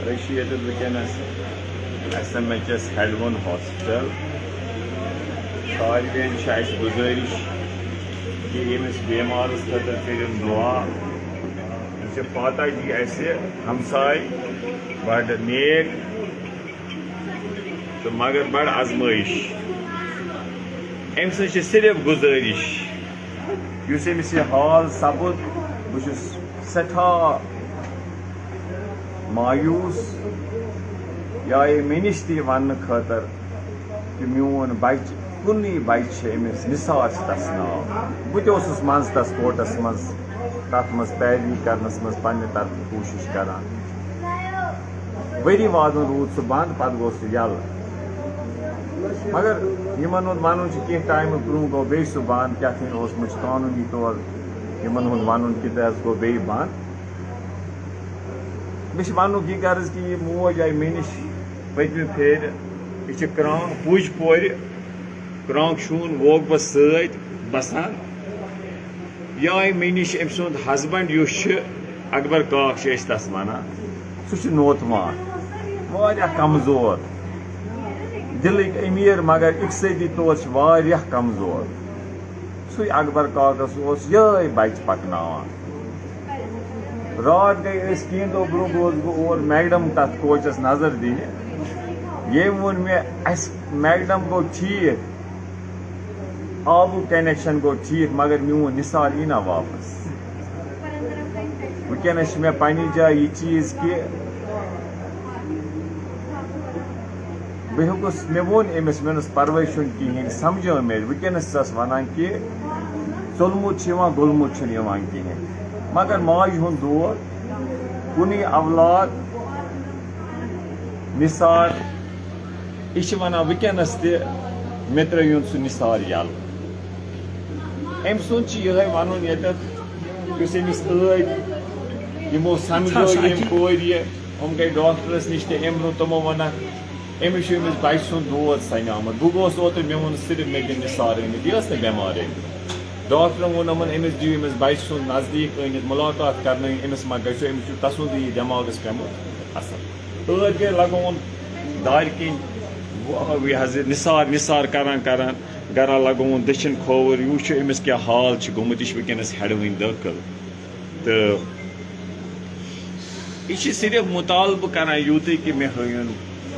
Rashid ونکس SMHS ہیڈون hospital سارے گزارش کہ یمس بیمارس خاطر کرم دعا یہ پاتہ جی اسہ ہمسائے بڑ نیک تو مگر بڑ آزمائش ام سن صرف گزارش اس امس یہ حال سپد بہس سٹھا مایوس یا مے نش تہ ون خاطر کہ میون بچہ کُنی بچہ امس نثار تس ناو بہ تہ من تس کوٹس مز تر مز پیروی کرنس مز پنہ طرف کوشش کران وری وادن رود سہ بند پتہ گو سہ یلہ مگر یمن ہند ون کی ٹائم برو گو بی سہ بند کیا اوسمت قانونی طور یمن ہند ون کہ تحت گو بی بند مش ونک یہ غرض کہ یہ موج آئی مے نش پتمہ پھر یہ کرانگ پوج پور کرانگ شون ووگ بہ ست بسان یہ آئی مے نش ام سند ہسبینڈ اس اکبر کاک تس ونان سہ نوت مان واریاہ کمزور دلک امیر مگر اقتصادی طور واریاہ کمزور سُے اکبر کاکس یہ بچہ پکناوان رات گئی کین دہ برو گوس بہ اور میڈم تر کوچس نظر دن یم وون مے اس میڈم گو ٹھیک آبو کنیکشن گو ٹھیک مگر میون نثار ای نا واپس ونکس مے پنہ جائے یہ چیز کہ بہ ہکس مے وون امس مےٚ پرواے چھُنہٕ کہین سمجھو مے ونکس چھس ونان کہ ژولمت گولمت کہین مگر ماج ہند دور کُنی اولاد نثار یہ ونان ونکس تہ مے ترٛٲیُن سُہ نثار یل ام سند یہ ون یتھ اس امس یمو سمجھو یم کور ام گئی ڈاکٹرس نش تہ ام برو تمو ونکھ امس امس بچہ سند دود سنہ آمت بہ گوس اوتر مے وون صرف مے دن نثار أنِتھ یہ ٲس نہٕ بٮ۪مار أنِتھ ڈاکٹرن ووٚن یِمن أمِس دِیِو أمِس بچہ سُنٛد نزدیٖک أنِتھ مُلاقات کرنٲیِن أمِس ما گژھِ أمِس چھُ تسُنٛد یہِ دٮ۪ماغس پیوٚمُت اثر ٲدۍ گٔے لگووُن دارِ کِنۍ یہِ حظ یہِ نثار کران گرا لگووُن دٔچھِنۍ کھووُر یہِ وٕچھِو أمِس کیٛاہ حال چھُ گوٚمُت یہِ چھُ ؤنکیٚنس ہیڈوٕنۍ دٲخل تہٕ یہِ چھِ صرف مُطالبہٕ کران یوٗتُے کہ مےٚ ہٲیُن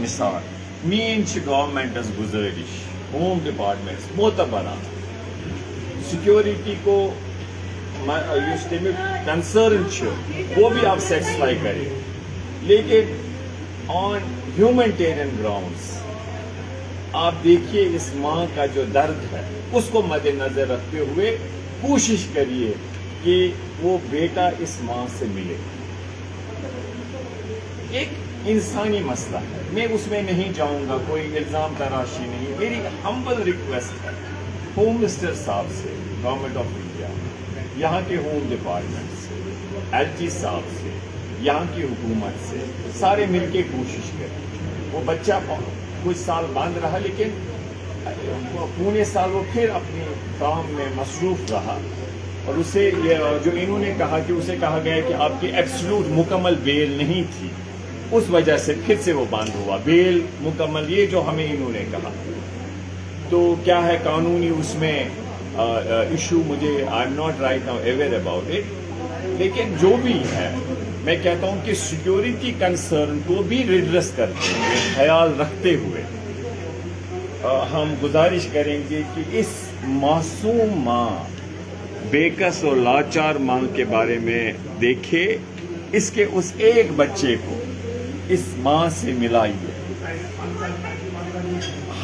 نثار میٛٲنۍ چھِ گورمنٹس گُزٲرِش ہوم ڈپارٹمنٹس معتبران سیکورٹی کو اس تمیک کنسرن وہ بھی آپ سیٹسفائی کریں لیکن آن ہیومینٹیرین گراؤنڈس آپ دیکھیے اس ماں کا جو درد ہے اس کو مد نظر رکھتے ہوئے کوشش کریے کہ وہ بیٹا اس ماں سے ملے ایک انسانی مسئلہ ہے میں اس میں نہیں جاؤں گا کوئی الزام تراشی نہیں میری ہمبل ریکویسٹ ہے ہوم منسٹر صاحب سے گورنمنٹ آف انڈیا یہاں کے ہوم ڈپارٹمنٹ سے LG صاحب سے یہاں کی حکومت سے سارے مل کے کوشش کریں وہ بچہ کچھ سال بند رہا لیکن پونے سال وہ پھر اپنے کام میں مصروف رہا اور اسے جو انہوں نے کہا کہ اسے کہا گیا کہ آپ کی ایبسلوٹ مکمل بیل نہیں تھی اس وجہ سے پھر سے وہ بند ہوا بیل مکمل یہ جو ہمیں انہوں نے کہا تو کیا ہے قانونی اس میں ایشو مجھے I am not right now aware about it لیکن جو بھی ہے میں کہتا ہوں کہ سیکورٹی کنسرن کو بھی ریڈریس کرتے ہوئے خیال رکھتے ہوئے ہم گزارش کریں گے کہ اس معصوم ماں بےکس اور لاچار ماں کے بارے میں دیکھے اس کے اس ایک بچے کو اس ماں سے ملائیے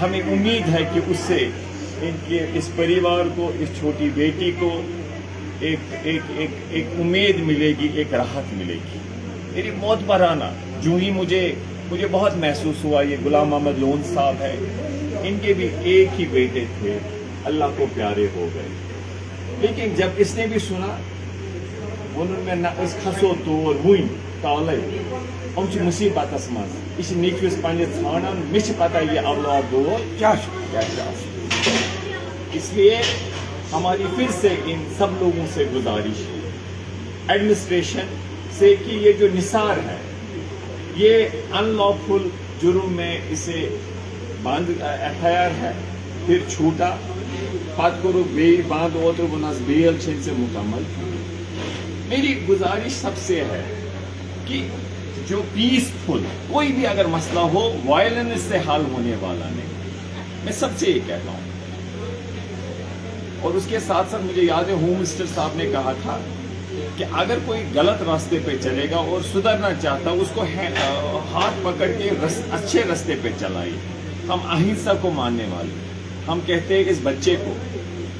ہمیں امید ہے کہ اس سے ان کے اس پریوار کو اس چھوٹی بیٹی کو ایک امید ملے گی ایک راحت ملے گی میری معتبرانہ جو ہی مجھے بہت محسوس ہوا یہ غلام محمد لون صاحب ہے ان کے بھی ایک ہی بیٹے تھے اللہ کو پیارے ہو گئے لیکن جب اس نے بھی سنا ووٚنُن مےٚ نہ أسۍ کھسو تور وٕنۍ کالے یِم چھِ مُصیٖبتس منٛز یہِ چھِ نیٚچوِس پنٛنِس ژھانڈان مےٚ چھِ پتہ یہ اولاد دور کیا چھُ اس لیے ہماری پھر سے ان سب لوگوں سے گزارش ہے ایڈمنسٹریشن سے کہ یہ جو نثار ہے یہ ان لافل جرم میں اسے بند FIR ہے، پھر چھوٹا پت کرو بیل باندھ اوتر ونس بیل چھن سے مکمل. میری گزارش سب سے ہے کہ جو پیسفل کوئی بھی اگر مسئلہ ہو وائلنس سے حل ہونے والا نہیں، میں سب سے یہ کہتا ہوں. اور اس کے ساتھ ساتھ مجھے یاد ہے ہوم منسٹر صاحب نے کہا تھا کہ اگر کوئی غلط راستے پہ چلے گا اور سدھرنا چاہتا اس کو ہاتھ پکڑ کے اچھے راستے پہ چلائیے. ہم اہنسا کو ماننے والے، ہم کہتے ہیں کہ اس بچے کو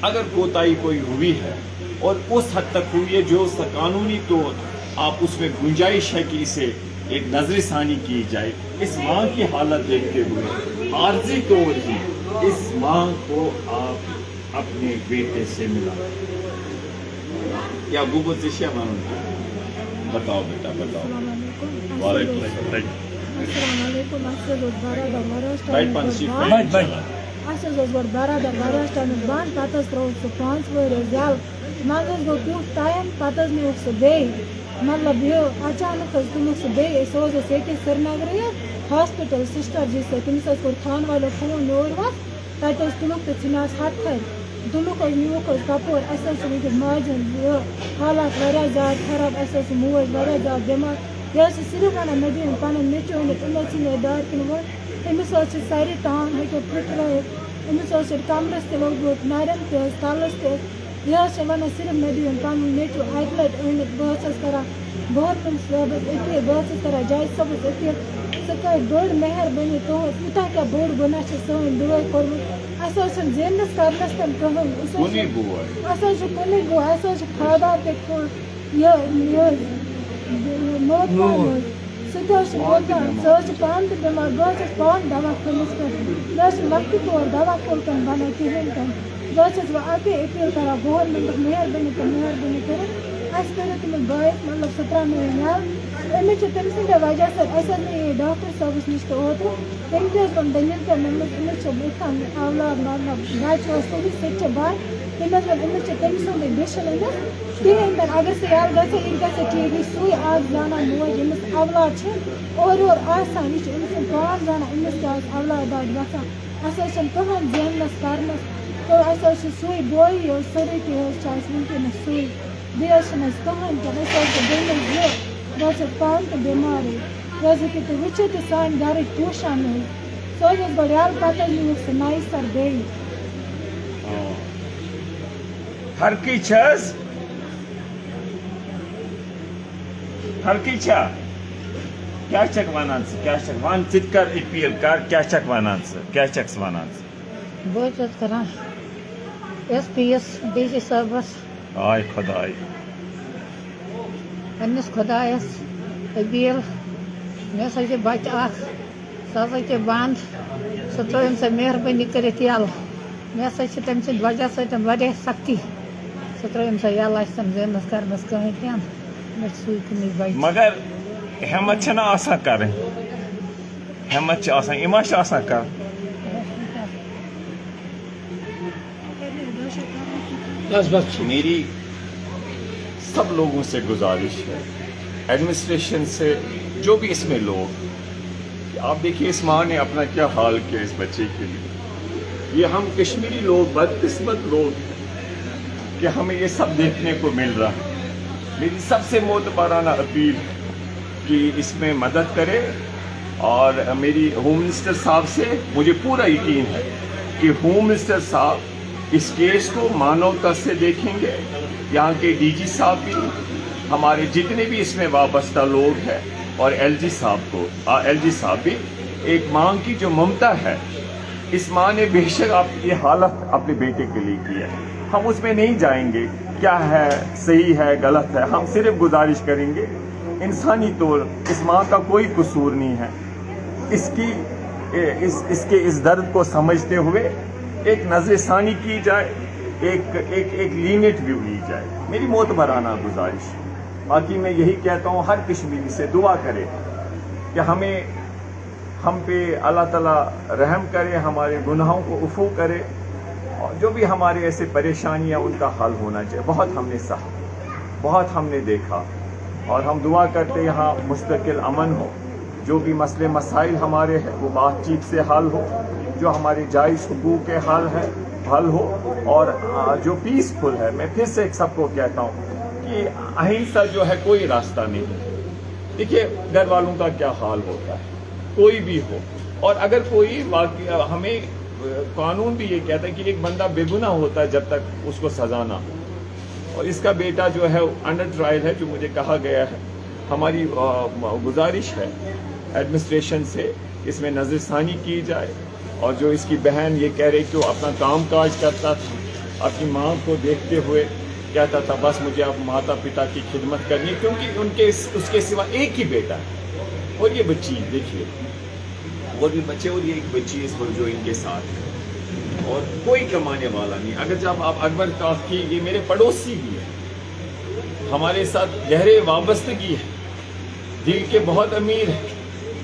اگر کوتاہی کوئی ہوئی ہے اور اس حد تک ہوئی ہے جو قانونی طور آپ اس میں گنجائش ہے کہ اسے ایک نظر ثانی کی جائے، اس ماں کی حالت دیکھتے ہوئے عارضی طور ہی اس ماں کو آپ اپنے بیٹے سے ملا یا گوبت سے بتاؤ بیٹا بتاؤ. وعلیکم السلام. اَسہِ حظ اوس گۄڈٕ برادر واریاہس ٹایمس بنٛد پتہٕ حظ ترٛووُکھ سُہ 5 ؤری حظ یَلہٕ منٛزٕ حظ گوٚو کیٚنٛہہ ٹایم پتہٕ حظ نیوٗکھ سُہ بیٚیہِ مطلب یہِ اچانک حظ تُلُکھ سُہ بیٚیہِ سُہ حظ اوس ییٚتہِ سرینگرٕے حظ ہاسپِٹل سِسٹر جی سۭتۍ تٔمِس حظ کوٚر تھانہٕ والیو فون یور وَتھ تَتہِ حظ تُلُکھ تہٕ ژھٕنہِ حظ ہَتہٕ کھَرِ تُلُکھ حظ نیوٗکھ حظ کپور اَسہِ حظ چھِ وٕنکٮ۪س ماجہِ ہُنٛد یہِ حالات واریاہ زیادٕ خراب اَسہِ حظ چھِ موج واریاہ زیادٕ بٮ۪مار یہِ حظ چھِ صرف وَنان مےٚ دِیِو پَنُن نیٚچوٗ أنِتھ أمۍ حظ ژھٕنہِ دارِ کِنۍ وۄنۍ أمِس حظ چھِ سارے ٹانٛگ ہیٚکو پھٕٹرٲیِتھ أمِس حظ چھِ کمرس تہِ لوٚگمُت نَرٮ۪ن تہِ حظ تَلَس تہِ حظ یہِ حظ چھِ وَنان صرف مےٚ دِیِو پَنُن نیٚچوٗ اَکہِ لَٹہِ أنِتھ بہٕ حظ چھَس کَران گورمٮ۪نٛٹ صٲبَس أپیٖل بہٕ حظ چھَس کَران جج صٲبَس أپیٖل سُہ کَرِ بٔڑ مہربٲنی تُہٕنٛز یوٗتاہ کیٛاہ بوٚڑ گۄناہ چھِ سٲنۍ بٲے کوٚرمُت اَسہِ حظ چھِنہٕ زیننَس کَرنَس تہِ کٕہٕنۍ اَسہِ حظ چھُ کُنُے گوٚو اَسہِ حظ چھُ خاندار تہِ موتمار سُہ تہِ حظ چھُ موتمار سُہ حظ چھُ پانہٕ تہِ بٮ۪مار بہٕ حظ چھَس پانہٕ دوا پھٔلِس پٮ۪ٹھ مےٚ حظ چھِ لۄکٹہِ طور دوا پھوٚل تہِ نہٕ بَنان کِہیٖنۍ تہِ نہٕ بہٕ حظ چھَس وۄنۍ اَکٕے أپیٖل کَران گورمٮ۪نٛٹَس مہربٲنی تہٕ مہربٲنی کٔرِتھ اَسہِ کٔرِو تٔمِس بٲیِس مطلب سُہ ترٛاونٲیِن یَلہٕ أمِس چھِ تٔمۍ سٕنٛدِ وجہ سۭتۍ اَسہِ حظ نِیے ڈاکٹر صٲبَس نِش تہِ اوترٕ تٔمۍ تہِ حظ ووٚن دٔلیٖل کیٛاہ مےٚ أمِس چھِ یِتھ کٔنۍ اولاد مطلب بَچہِ اوس تٔمِس سُہ تہِ چھِ بَچ تٔمۍ حظ ووٚن أمِس چھِ تٔمۍ سُنٛدٕے ڈِشن أمِس کِہیٖنۍ تہِ نہٕ اگر سُہ یَلہٕ گژھِ یہِ گژھِ ٹھیٖک یہِ چھِ سُے اَکھ زانان موج ییٚمِس اولاد چھِ اورٕ یورٕ آسان یہِ چھِ أمۍ سُنٛد پان زانان أمِس کیٛاہ آسہِ اولاد گژھان اَسہِ حظ چھِنہٕ کٕہٕنۍ زیننَس کَرنَس تہٕ اَسہِ حظ چھِ سُے بویی حظ سٲرٕے کینٛہہ حظ چھِ اَسہِ وٕنکٮ۪نَس سُے بیٚیہِ حظ چھِنہٕ اَسہِ کٕہٕنۍ تہِ نہٕ أسۍ حظ چھِ بیٚنہِ زٕ بہٕ حظ چھَس پانہٕ تہِ بٮ۪مارٕے یہِ حظ ہیٚکِو تُہۍ وٕچھِتھ تہِ سانہِ گَرٕچ پوشان حظ سُہ حظ اوس گۄڈٕ یَلہٕ پَتہٕ حظ نیوٗکھ سُہ نَیہِ سَر بیٚیہِ فرقی چھس فرقی چھا کیا چھک ونان ژٕ کیا چھک ون ژٕ تہِ کر اپیل کر کیا چھک ونان ژٕ کیا چھکھ ونان ژٕ بہٕ حظ چھَس کَران SP یَس DC صٲبَس آے خۄداے پنٛنِس خۄدایَس أپیٖل مےٚ ہسا چھِ بَچہِ اَکھ سُہ ہسا چھِ بنٛد سُہ ترٛٲیِن سۄ مہربٲنی کٔرِتھ یَلہٕ مےٚ ہسا چھِ تٔمۍ سٕنٛدِ وجہ سۭتۍ واریاہ سختی سُہ ترٛٲیِن سۄ یَلہٕ اَسہِ چھَنہٕ زیننَس کَرنَس کٕہٕنۍ تہِ نہٕ مےٚ چھِ سُے کُنُے بَچہِ مگر ہٮ۪مت چھَنہٕ آسان کَرٕنۍ ہٮ۪مت چھِ آسان یہِ ما چھِ آسان کَرُن میری سب لوگوں سے گزارش ہے ایڈمنسٹریشن سے جو بھی اس میں لوگ آپ دیکھیے اس ماں نے اپنا کیا حال کیا اس بچے کے لیے یہ ہم کشمیری لوگ بدقسمت لوگ ہیں کہ ہمیں یہ سب دیکھنے کو مل رہا ہے میری سب سے معتبرانہ اپیل کہ اس میں مدد کرے اور میری ہوم منسٹر صاحب سے مجھے پورا یقین ہے کہ ہوم منسٹر صاحب اس کیس کو مانوتا سے دیکھیں گے یہاں کے DG صاحب بھی ہمارے جتنے بھی اس میں وابستہ لوگ ہیں اور LG صاحب بھی ایک ماں کی جو ممتا ہے اس ماں نے بے شک یہ حالت اپنے بیٹے کے لیے کی ہے ہم اس میں نہیں جائیں گے کیا ہے صحیح ہے غلط ہے ہم صرف گزارش کریں گے انسانی طور اس ماں کا کوئی قصور نہیں ہے اس کے اس درد کو سمجھتے ہوئے ایک نظر ثانی کی جائے ایک لینٹ ویو لی جائے میری معتبرانہ گزارش باقی میں یہی کہتا ہوں ہر کشمیری سے دعا کرے کہ ہم پہ اللہ تعالیٰ رحم کرے ہمارے گناہوں کو عفو کرے اور جو بھی ہمارے ایسے پریشانیاں ان کا حل ہونا چاہیے بہت ہم نے سہا بہت ہم نے دیکھا اور ہم دعا کرتے یہاں مستقل امن ہو جو بھی مسئلے مسائل ہمارے ہیں وہ بات چیت سے حل ہو، جو ہمارے جائز حقوق کے حل ہو، اور جو پیسفل ہے، میں پھر سے ایک سب کو کہتا ہوں کہ اہنسا جو ہے کوئی راستہ نہیں ہے۔ دیکھیے گھر والوں کا کیا حال ہوتا ہے، کوئی بھی ہو، اور اگر کوئی واقعہ، ہمیں قانون بھی یہ کہتا ہے کہ ایک بندہ بے گناہ ہوتا ہے جب تک اس کو سزا نہ ہو، اور اس کا بیٹا جو ہے انڈر ٹرائل ہے، جو مجھے کہا گیا ہے۔ ہماری گزارش ہے ایڈمنسٹریشن سے اس میں نظر ثانی کی جائے، اور جو اس کی بہن یہ کہہ رہی کہ وہ اپنا کام کاج کرتا تھا، اپنی ماں کو دیکھتے ہوئے کہتا تھا بس مجھے اب ماتا پتا کی خدمت کرنی ہے، کیونکہ ان کے اس کے سوا ایک ہی بیٹا ہے، اور یہ بچی دیکھیے، اور بھی بچے، اور یہ ایک بچی اس وقت جو ان کے ساتھ ہے، اور کوئی کمانے والا نہیں۔ اگر جب آپ اکبر کاف کی، یہ میرے پڑوسی بھی ہیں، ہمارے ساتھ گہرے وابستگی ہے، دل کے بہت امیر ہیں،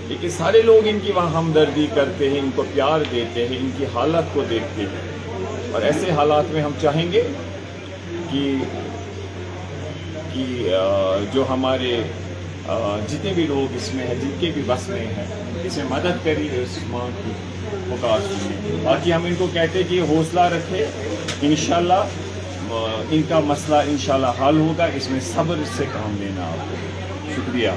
لیکن سارے لوگ ان کی وہاں ہمدردی کرتے ہیں، ان کو پیار دیتے ہیں، ان کی حالت کو دیکھتے ہیں، اور ایسے حالات میں ہم چاہیں گے کہ جو ہمارے جتنے بھی لوگ اس میں ہیں، جن کے بھی بس میں ہیں، اس میں مدد کریے، اس ماں کی پکار سنیں۔ باقی ہم ان کو کہتے ہیں کہ یہ حوصلہ رکھے، انشاءاللہ ان کا مسئلہ انشاءاللہ حل ہوگا، اس میں صبر سے کام لینا آپ کو۔ شکریہ۔